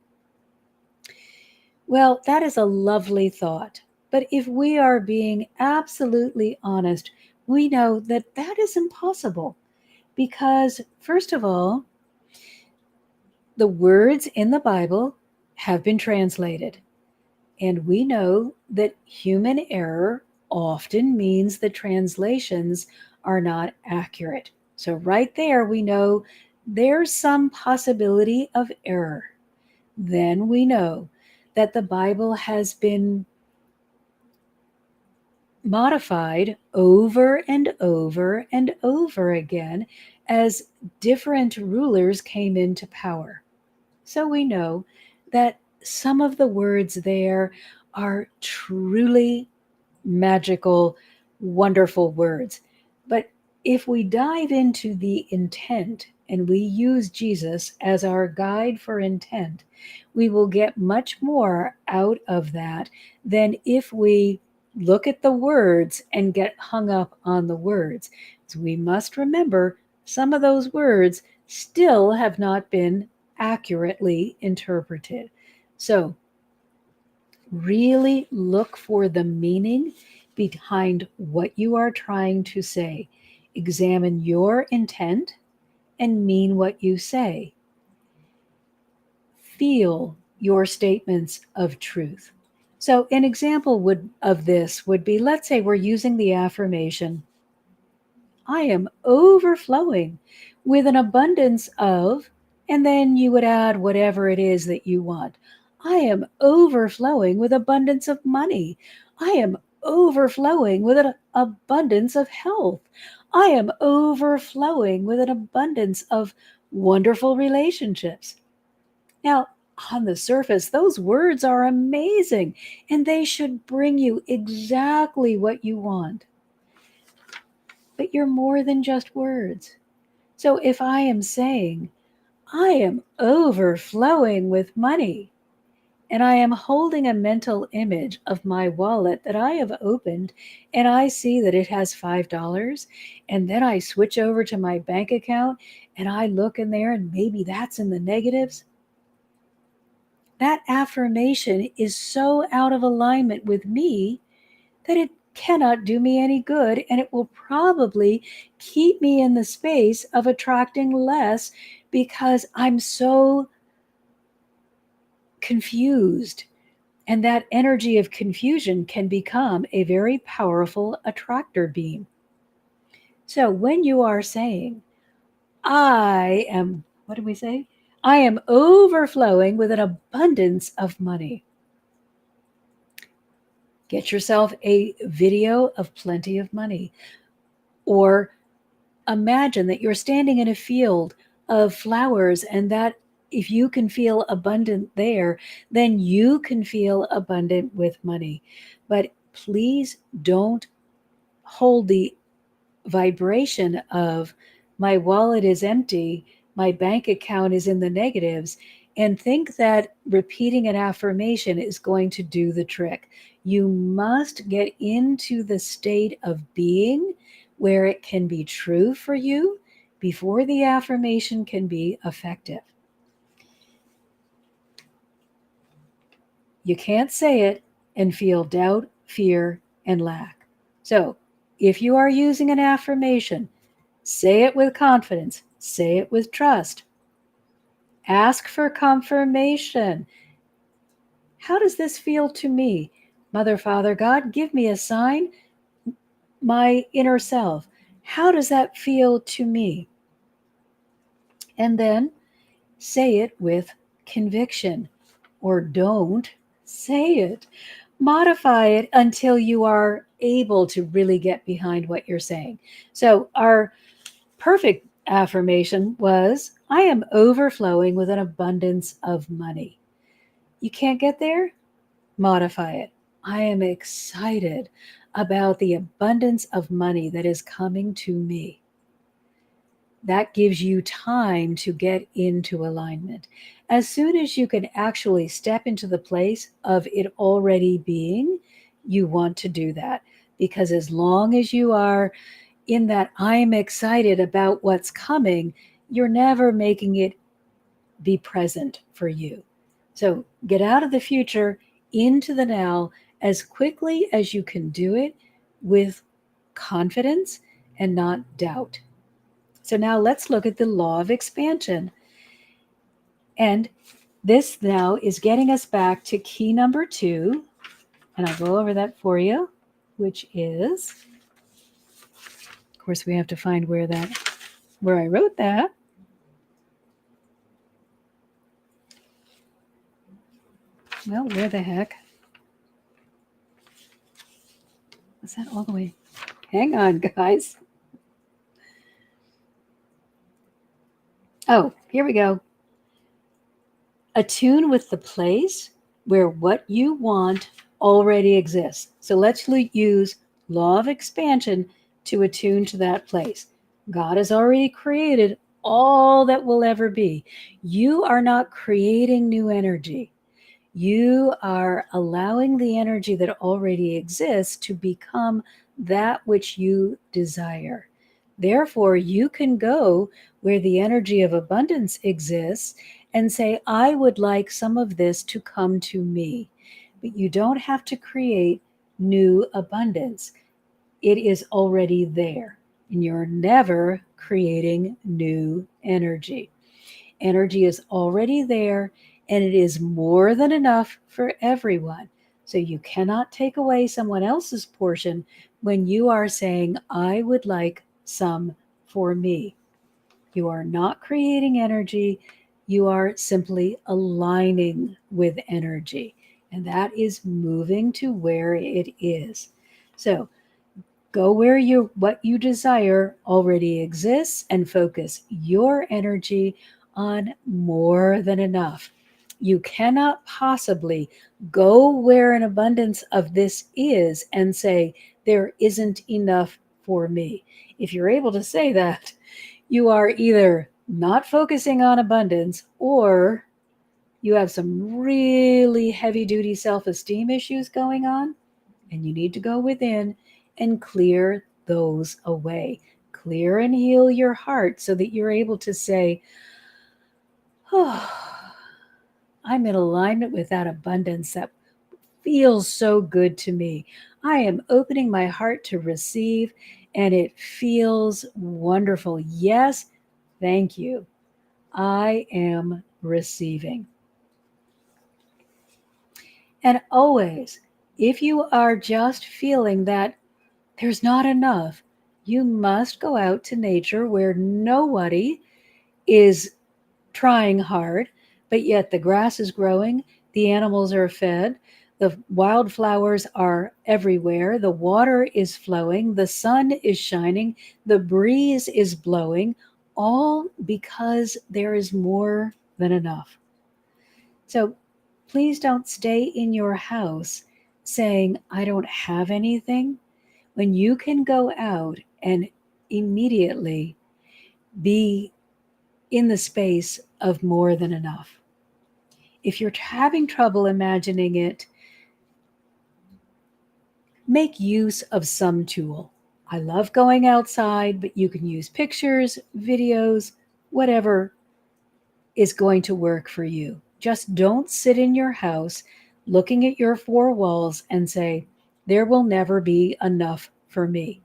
[SPEAKER 1] Well, that is a lovely thought. But if we are being absolutely honest, we know that that is impossible. Because, first of all, the words in the Bible have been translated. And we know that human error often means the translations are not accurate. So, right there, we know there's some possibility of error. Then we know that the Bible has been modified over and over and over again as different rulers came into power. So we know that some of the words there are truly magical, wonderful words. But if we dive into the intent and we use Jesus as our guide for intent, we will get much more out of that than if we look at the words and get hung up on the words. So we must remember some of those words still have not been accurately interpreted. So really look for the meaning behind what you are trying to say. Examine your intent and mean what you say. Feel your statements of truth. So, an example of this would be, let's say we're using the affirmation, I am overflowing with an abundance of, and then you would add whatever it is that you want. I am overflowing with abundance of money. I am overflowing with an abundance of health. I am overflowing with an abundance of wonderful relationships. Now, on the surface, those words are amazing and they should bring you exactly what you want. But you're more than just words. So if I am saying, I am overflowing with money, and I am holding a mental image of my wallet that I have opened, and I see that it has $5, and then I switch over to my bank account and I look in there and maybe that's in the negatives, that affirmation is so out of alignment with me that it cannot do me any good, and it will probably keep me in the space of attracting less because I'm so confused. And that energy of confusion can become a very powerful attractor beam. So when you are saying, I am, what do we say? I am overflowing with an abundance of money. Get yourself a video of plenty of money, or imagine that you're standing in a field of flowers, and that if you can feel abundant there, then you can feel abundant with money. But please don't hold the vibration of my wallet is empty, my bank account is in the negatives, and think that repeating an affirmation is going to do the trick. You must get into the state of being where it can be true for you before the affirmation can be effective. You can't say it and feel doubt, fear, and lack. So, if you are using an affirmation, say it with confidence, say it with trust. Ask for confirmation. How does this feel to me? Mother, Father, God, give me a sign, my inner self. How does that feel to me? And then say it with conviction, or don't say it. Modify it until you are able to really get behind what you're saying. So, our perfect affirmation was, I am overflowing with an abundance of money. You can't get there? Modify it. I am excited about the abundance of money that is coming to me. That gives you time to get into alignment. As soon as you can actually step into the place of it already being, you want to do that. Because as long as you are in that I'm excited about what's coming, you're never making it be present for you. So get out of the future into the now as quickly as you can do it with confidence and not doubt. So now let's look at the law of expansion. And this now is getting us back to key number 2. And I'll go over that for you, which is, of course, we have to find where I wrote that. Well, where the heck? Was that all the way? Hang on, guys. Oh, here we go. Attune with the place where what you want already exists. So let's use law of expansion to attune to that place. God has already created all that will ever be. You are not creating new energy. You are allowing the energy that already exists to become that which you desire. Therefore, you can go where the energy of abundance exists and say, I would like some of this to come to me. But you don't have to create new abundance. It is already there, and you're never creating new energy. Energy is already there, and it is more than enough for everyone. So you cannot take away someone else's portion when you are saying, I would like some for me. You are not creating energy. You are simply aligning with energy. And that is moving to where it is. So go where what you desire already exists and focus your energy on more than enough. You cannot possibly go where an abundance of this is and say, there isn't enough for me. If you're able to say that, you are either not focusing on abundance or you have some really heavy duty self esteem issues going on, and you need to go within and clear those away. Clear and heal your heart so that you're able to say, oh, I'm in alignment with that abundance that feels so good to me. I am opening my heart to receive, and it feels wonderful. Yes, thank you. I am receiving. And always, if you are just feeling that there's not enough, you must go out to nature where nobody is trying hard, but yet the grass is growing, the animals are fed, the wildflowers are everywhere, the water is flowing, the sun is shining, the breeze is blowing, all because there is more than enough. So please don't stay in your house saying, I don't have anything, when you can go out and immediately be in the space of more than enough. If you're having trouble imagining it, make use of some tool. I love going outside, but you can use pictures, videos, whatever is going to work for you. Just don't sit in your house looking at your four walls and say, there will never be enough for me.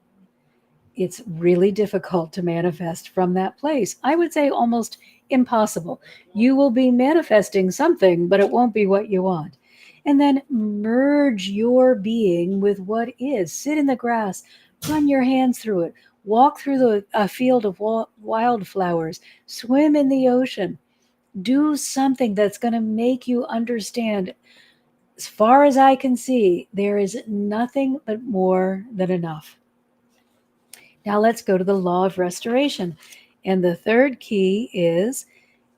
[SPEAKER 1] It's really difficult to manifest from that place. I would say almost impossible. You will be manifesting something, but it won't be what you want. And then merge your being with what is. Sit in the grass, run your hands through it, walk through a field of wildflowers, swim in the ocean. Do something that's going to make you understand, as far as I can see, there is nothing but more than enough. Now let's go to the law of restoration. And the third key is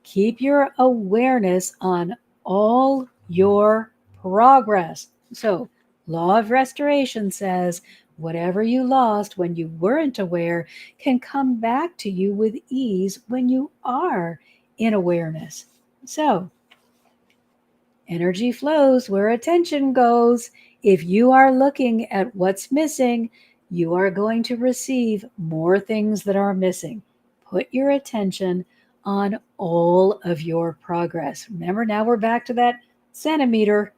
[SPEAKER 1] keep your awareness on all your progress. So, law of restoration says whatever you lost when you weren't aware can come back to you with ease when you are in awareness. So, energy flows where attention goes. If you are looking at what's missing, you are going to receive more things that are missing. Put your attention on all of your progress. Remember, now we're back to that centimeter.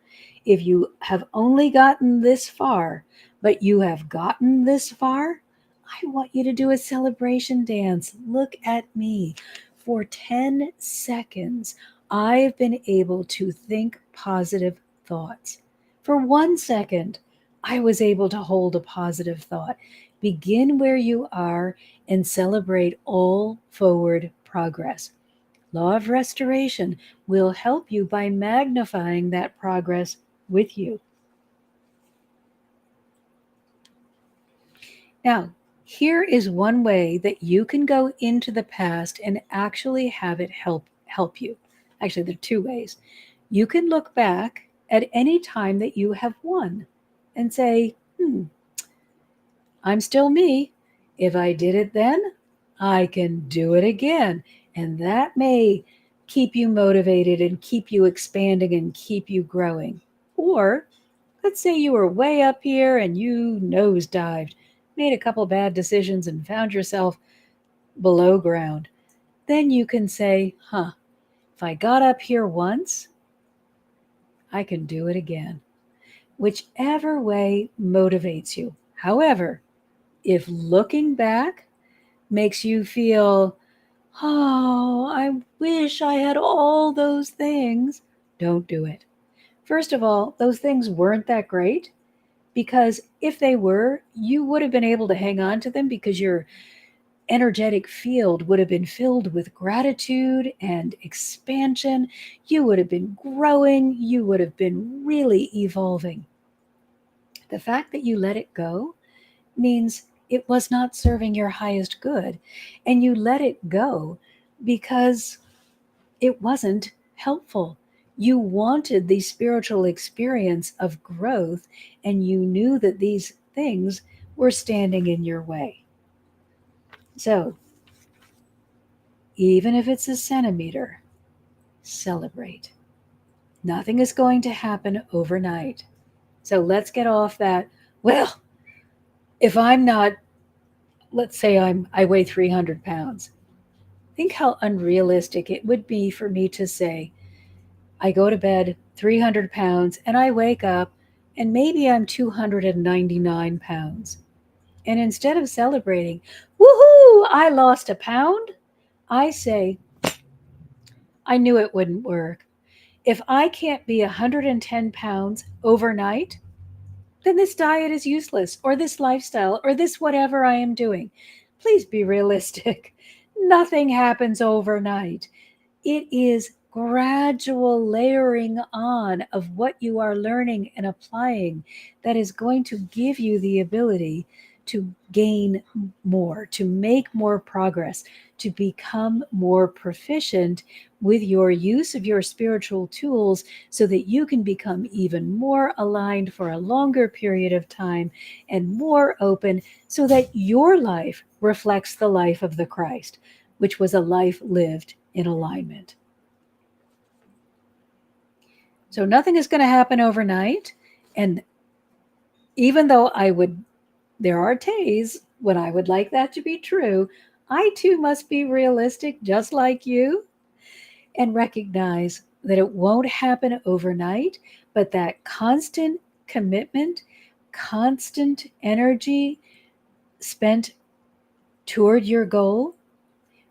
[SPEAKER 1] If you have only gotten this far, but you have gotten this far, I want you to do a celebration dance. Look at me. For 10 seconds, I've been able to think positive thoughts. For 1 second, I was able to hold a positive thought. Begin where you are and celebrate all forward progress. Law of restoration will help you by magnifying that progress with you. Now, here is one way that you can go into the past and actually have it help you. Actually, there are two ways. You can look back at any time that you have won and say, I'm still me. If I did it then, I can do it again. And that may keep you motivated and keep you expanding and keep you growing. Or let's say you were way up here and you nosedived, made a couple bad decisions and found yourself below ground. Then you can say, if I got up here once, I can do it again. Whichever way motivates you. However, if looking back makes you feel, oh, I wish I had all those things, don't do it. First of all, those things weren't that great, because if they were, you would have been able to hang on to them because your energetic field would have been filled with gratitude and expansion. You would have been growing, you would have been really evolving. The fact that you let it go means it was not serving your highest good, and you let it go because it wasn't helpful. You wanted the spiritual experience of growth, and you knew that these things were standing in your way. So, even if it's a centimeter, celebrate. Nothing is going to happen overnight. So, let's get off that. Well, if I'm not, let's say I weigh 300 pounds. Think how unrealistic it would be for me to say, I go to bed 300 pounds and I wake up and maybe I'm 299 pounds. And instead of celebrating, woohoo, I lost a pound, I say, I knew it wouldn't work. If I can't be 110 pounds overnight, then this diet is useless, or this lifestyle, or this whatever I am doing. Please be realistic. Nothing happens overnight. It is gradual layering on of what you are learning and applying that is going to give you the ability to gain more, to make more progress, to become more proficient with your use of your spiritual tools so that you can become even more aligned for a longer period of time and more open so that your life reflects the life of the Christ, which was a life lived in alignment. So nothing is going to happen overnight. And even though there are days When I would like that to be true, I too must be realistic, just like you, and recognize that it won't happen overnight, but that constant commitment, constant energy spent toward your goal,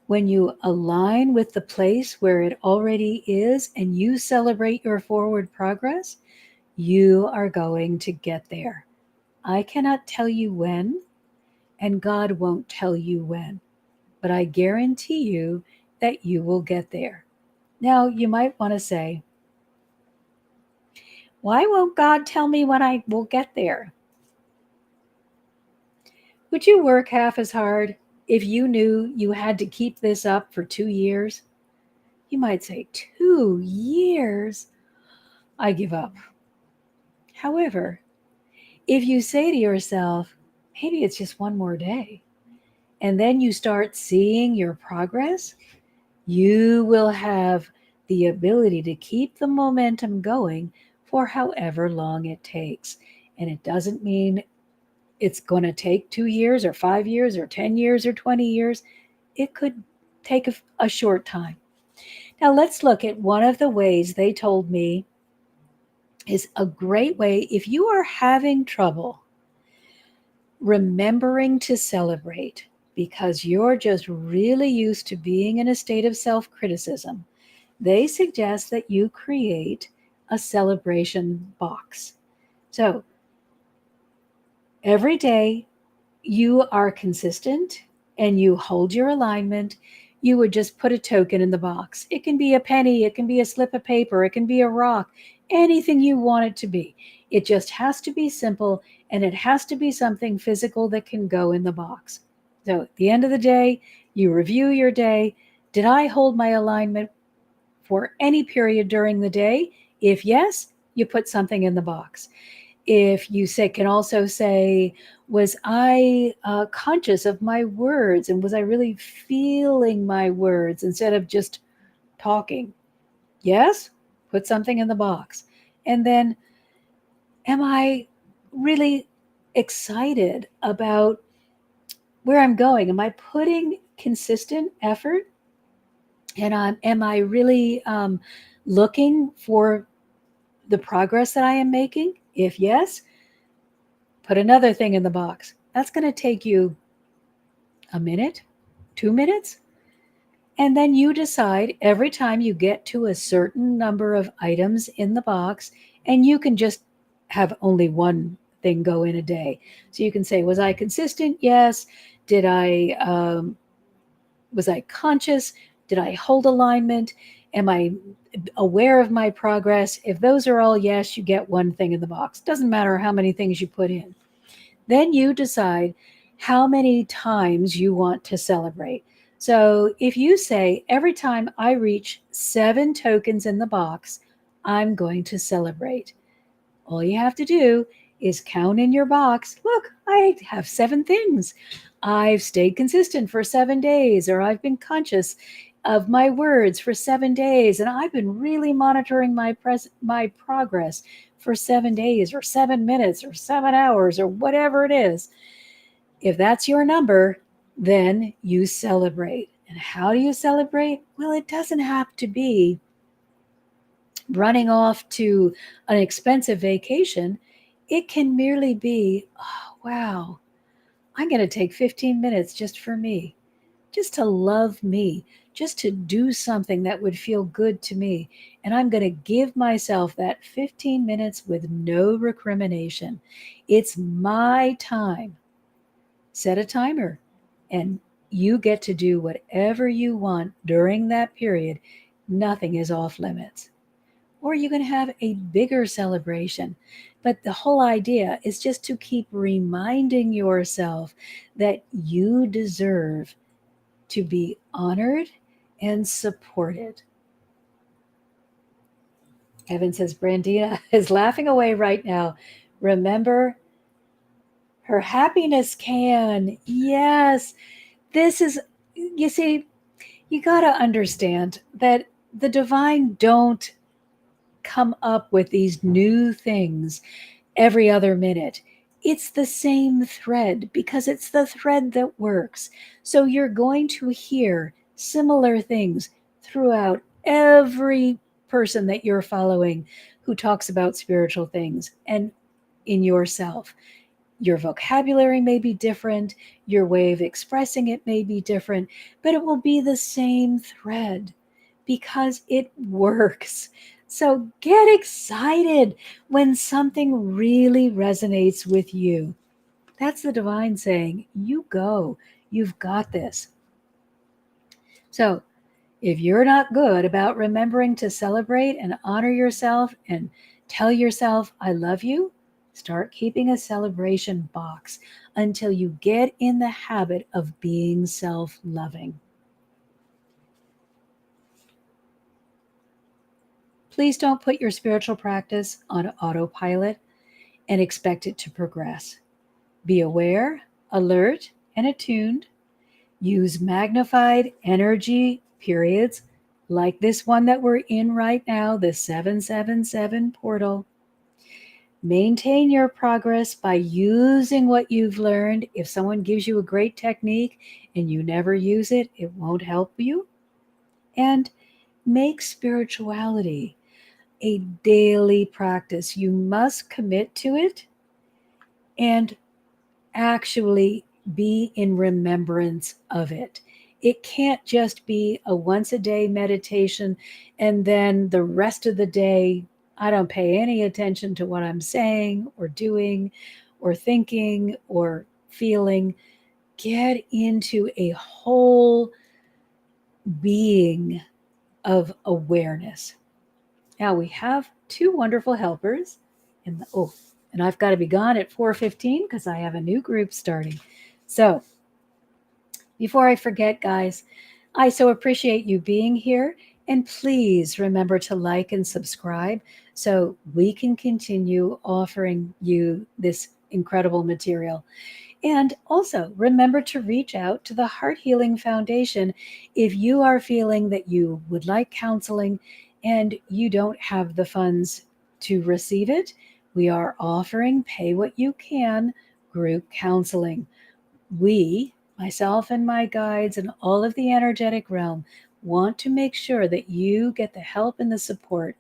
[SPEAKER 1] when you align with the place where it already is and you celebrate your forward progress, you are going to get there. I cannot tell you when, and God won't tell you when, but I guarantee you that you will get there. Now, you might want to say, why won't God tell me when I will get there? Would you work half as hard if you knew you had to keep this up for 2 years? You might say, 2 years? I give up. However, if you say to yourself, maybe it's just one more day, and then you start seeing your progress, you will have the ability to keep the momentum going for however long it takes. And it doesn't mean it's going to take 2 years or 5 years or 10 years or 20 years. It could take a short time. Now, let's look at one of the ways they told me is a great way if you are having trouble remembering to celebrate because you're just really used to being in a state of self criticism. They suggest that you create a celebration box. So every day you are consistent and you hold your alignment, you would just put a token in the box. It can be a penny, it can be a slip of paper, it can be a rock, anything you want it to be. It just has to be simple and it has to be something physical that can go in the box. So at the end of the day, you review your day. Did I hold my alignment for any period during the day? If yes, you put something in the box. If you say, can also say, was I conscious of my words and was I really feeling my words instead of just talking? Yes, put something in the box. And then, am I really excited about where I'm going? Am I putting consistent effort? And am I really looking for the progress that I am making? If yes, put another thing in the box. That's going to take you a minute, 2 minutes. And then you decide every time you get to a certain number of items in the box, and you can just have only one thing go in a day. So you can say, was I consistent? Yes. Did was I conscious? Did I hold alignment? Am I aware of my progress? If those are all yes, you get one thing in the box. Doesn't matter how many things you put in. Then you decide how many times you want to celebrate. So if you say, every time I reach 7 tokens in the box, I'm going to celebrate. All you have to do is count in your box. Look, I have 7 things. I've stayed consistent for 7 days, or I've been conscious of my words for 7 days, and I've been really monitoring my progress for 7 days, or 7 minutes, or 7 hours, or whatever it is. If that's your number, then you celebrate. And how do you celebrate? Well, it doesn't have to be running off to an expensive vacation. It can merely be, oh, wow, I'm going to take 15 minutes just for me, just to love me, just to do something that would feel good to me. And I'm going to give myself that 15 minutes with no recrimination. It's my time. Set a timer, and you get to do whatever you want during that period. Nothing is off limits. Or you can have a bigger celebration. But the whole idea is just to keep reminding yourself that you deserve to be honored and supported. Evan says Brandina is laughing away right now. Remember, her happiness can. Yes, this is, you see, you got to understand that the divine don't come up with these new things every other minute. It's the same thread because it's the thread that works. So you're going to hear similar things throughout every person that you're following who talks about spiritual things and in yourself. Your vocabulary may be different, your way of expressing it may be different, but it will be the same thread because it works. So get excited when something really resonates with you. That's the divine saying, you go, you've got this. So if you're not good about remembering to celebrate and honor yourself and tell yourself, I love you, start keeping a celebration box until you get in the habit of being self loving. Please don't put your spiritual practice on autopilot and expect it to progress. Be aware, alert, and attuned. Use magnified energy periods like this one that we're in right now, the 777 portal. Maintain your progress by using what you've learned. If someone gives you a great technique and you never use it, it won't help you. And make spirituality a daily practice. You must commit to it and actually be in remembrance of it. It can't just be a once a day meditation and then the rest of the day, I don't pay any attention to what I'm saying or doing or thinking or feeling. Get into a whole being of awareness. Now we have two wonderful helpers, and I've got to be gone at 4:15 because I have a new group starting. So before I forget, guys, I so appreciate you being here. And please remember to like and subscribe so we can continue offering you this incredible material. And also remember to reach out to the Heart Healing Foundation if you are feeling that you would like counseling and you don't have the funds to receive it. We are offering pay what you can group counseling. We, myself and my guides and all of the energetic realm, want to make sure that you get the help and the support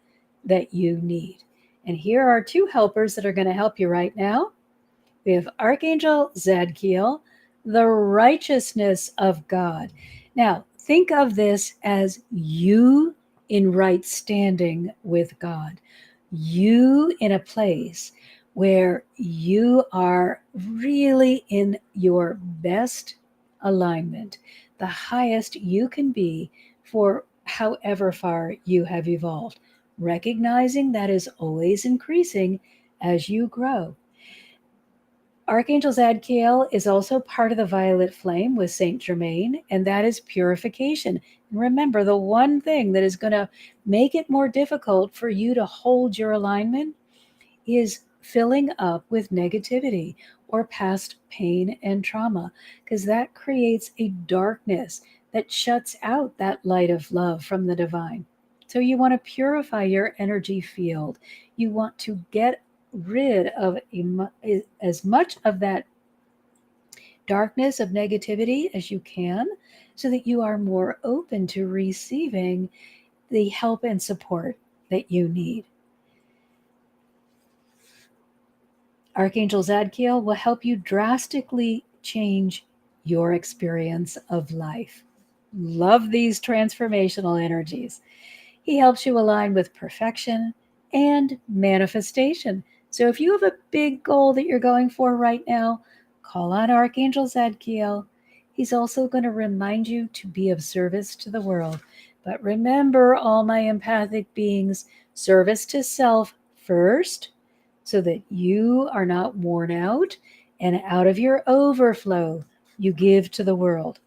[SPEAKER 1] that you need. And here are two helpers that are going to help you right now. We have Archangel Zadkiel, the righteousness of God. Now, think of this as you in right standing with God, you in a place where you are really in your best alignment, the highest you can be for however far you have evolved, recognizing that is always increasing as you grow. Archangel Zadkiel is also part of the violet flame with Saint Germain, and that is purification. And remember, the one thing that is going to make it more difficult for you to hold your alignment is filling up with negativity or past pain and trauma, because that creates a darkness that shuts out that light of love from the divine. So you want to purify your energy field. You want to get rid of as much of that darkness of negativity as you can so that you are more open to receiving the help and support that you need. Archangel Zadkiel will help you drastically change your experience of life. Love these transformational energies. He helps you align with perfection and manifestation. So if you have a big goal that you're going for right now, call on Archangel Zadkiel. He's also going to remind you to be of service to the world. But remember, all my empathic beings, service to self first so that you are not worn out, and out of your overflow, you give to the world.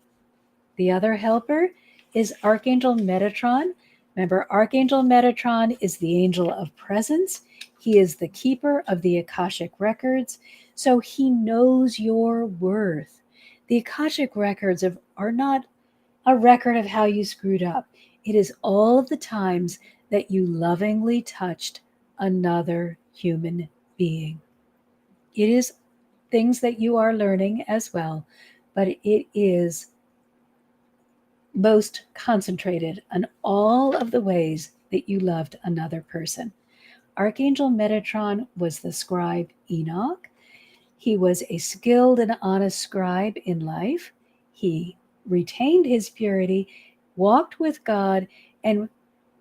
[SPEAKER 1] The other helper is Archangel Metatron. Remember, Archangel Metatron is the angel of presence. He is the keeper of the Akashic records, so he knows your worth. The Akashic records are not a record of how you screwed up. It is all of the times that you lovingly touched another human being. It is things that you are learning as well, but it is most concentrated on all of the ways that you loved another person. Archangel Metatron was the scribe Enoch. He was a skilled and honest scribe in life. He retained his purity, walked with God, and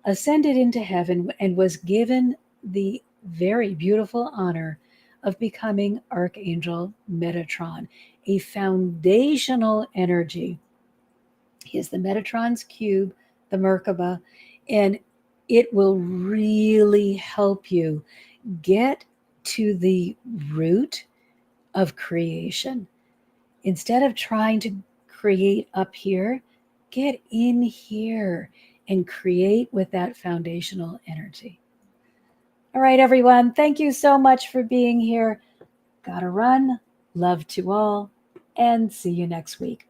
[SPEAKER 1] ascended into heaven and was given the very beautiful honor of becoming Archangel Metatron, a foundational energy. He is the Metatron's cube, the Merkaba, and it will really help you get to the root of creation. Instead of trying to create up here, get in here and create with that foundational energy. All right, everyone. Thank you so much for being here. Gotta run. Love to all. And see you next week.